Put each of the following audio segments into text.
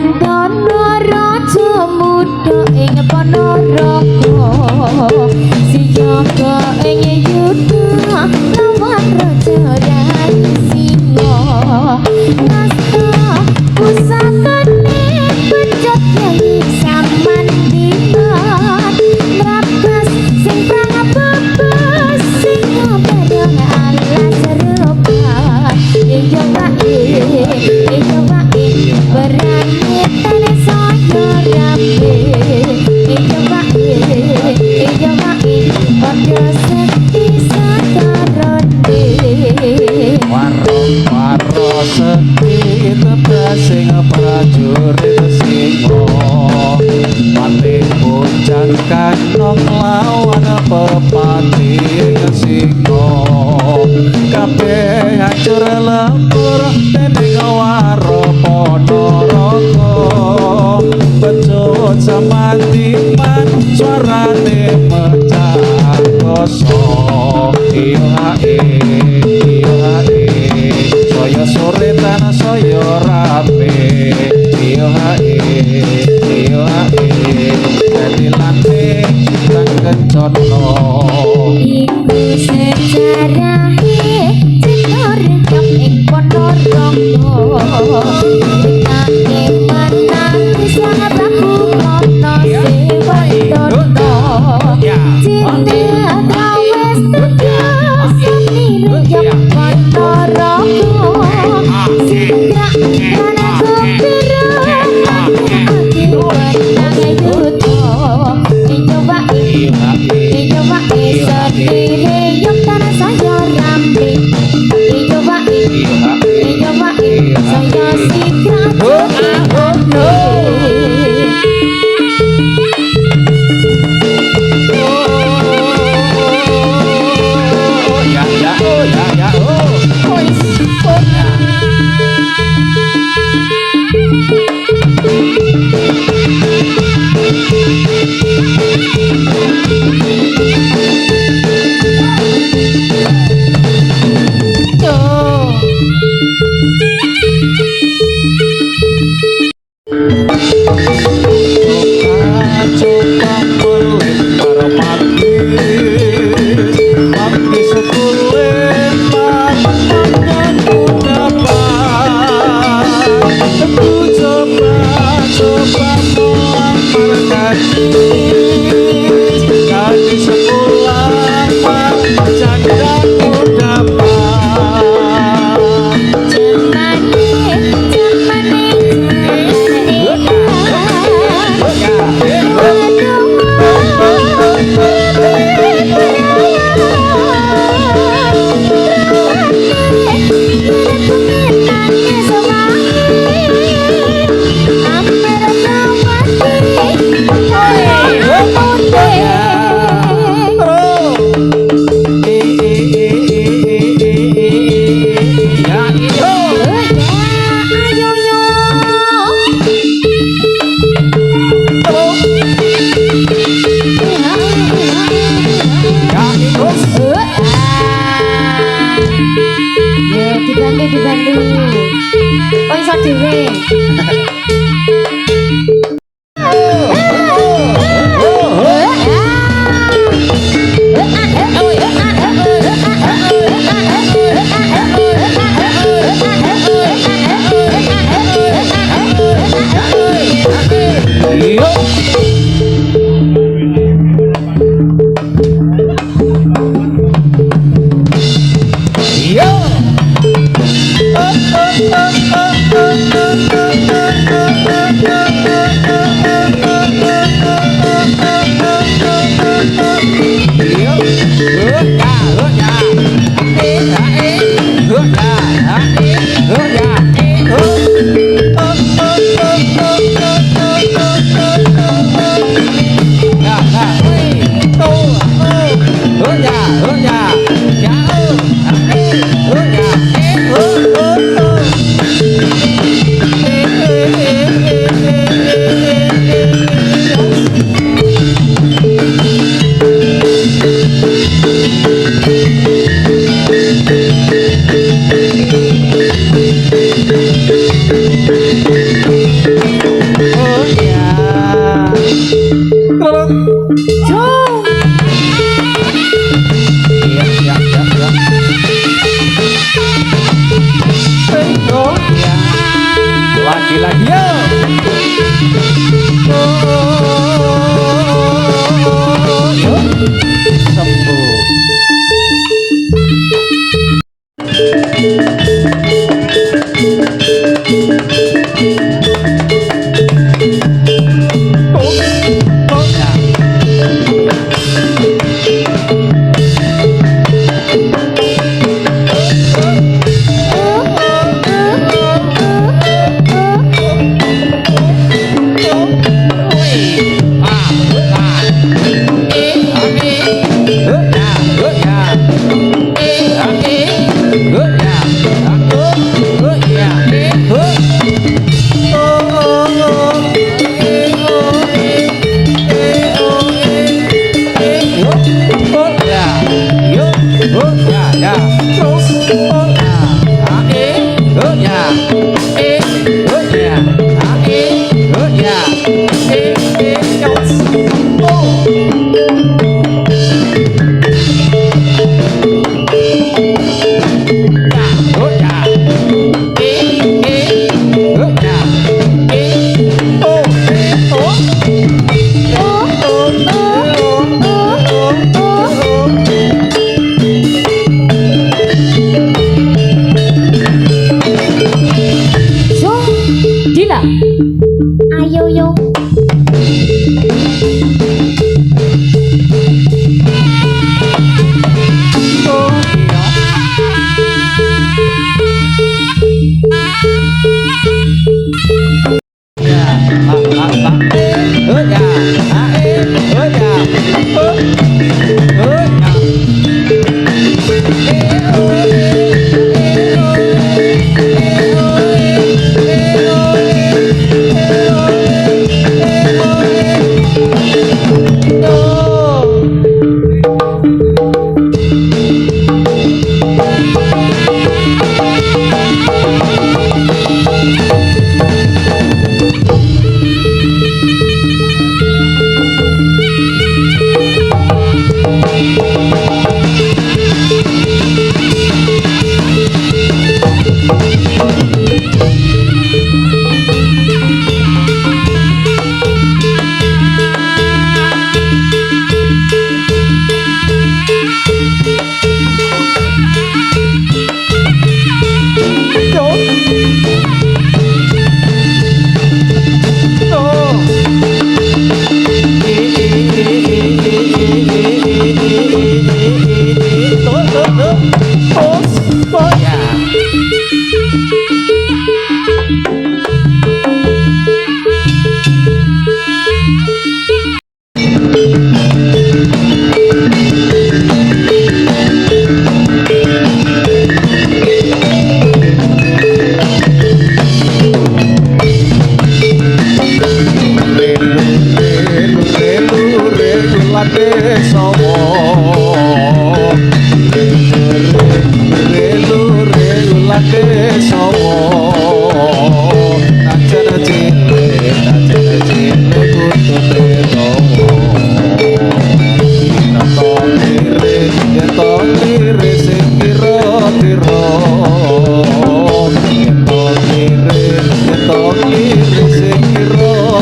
Sandana raja muda ing Ponorogo siyaga ing yuda lawan raja Rai Singa nasta pusakane pecut Kyai Samandingan mrabas sing prangabebes sing bareng alas serupa iya wae berani tane saya rapi iya wae pada sekti sadarone waro sekti tebas sing prajurit singo mati bujang kanong lawan pepati singo kabeh hancur lebur dening waro Ponorogo becut samandiman suarane mecah koso iyo hae saya sore tanah saya rapi iyo hae dadi lanting kang kencono iku sejarahe cekor jam ing Ponorogo ditane menanti sang Prabu Mata Sewardana cinta kawes tegas seniru jam Ponorogo sindrak karena kepirang hati benang yuto Ijo wae sedih yuk tanah saya rambi Ijo wae saya sikrat lagi yo. Yo. Sembuh. Ayo yo.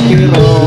Kiro